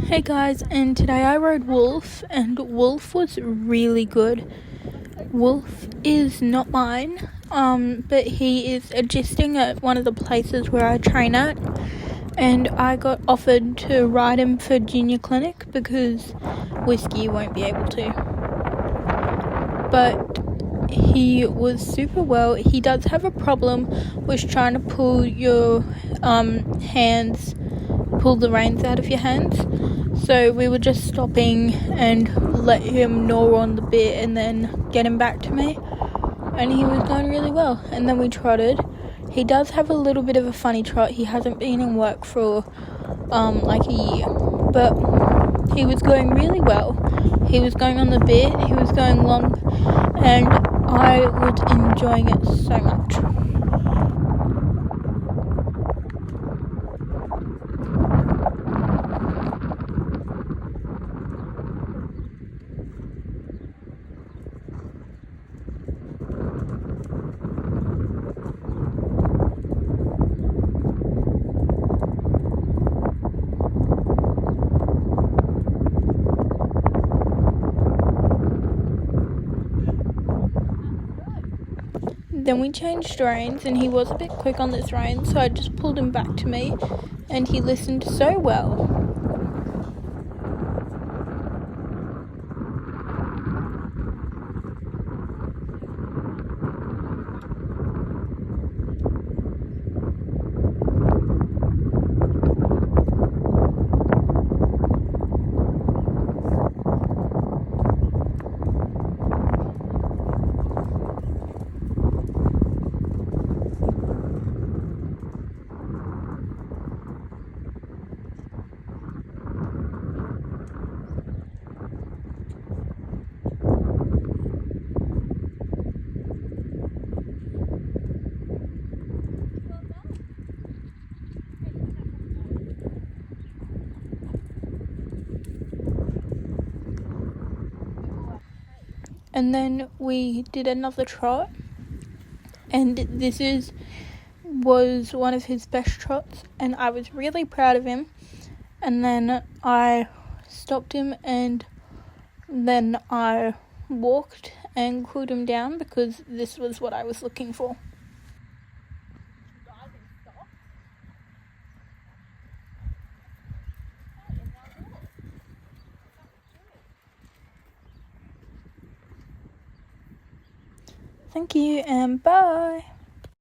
Hey guys, and today I rode Wolf, and Wolf was really good. Wolf is not mine, but he is adjusting at one of the places where I train at, and I got offered to ride him for junior clinic because Whiskey won't be able to. But he was super well. He does have a problem with trying to pull your pull the reins out of your hands. So we were just stopping and let him gnaw on the bit and then get him back to me. And he was going really well. And then we trotted. He does have a little bit of a funny trot. He hasn't been in work for like a year. But he was going really well. He was going on the bit. He was going long. And I was enjoying it so much. Then we changed reins, and he was a bit quick on this rein, so I just pulled him back to me, and he listened so well. And then we did another trot, and this was one of his best trots, and I was really proud of him. And then I stopped him, and then I walked and cooled him down because this was what I was looking for. Thank you, and bye.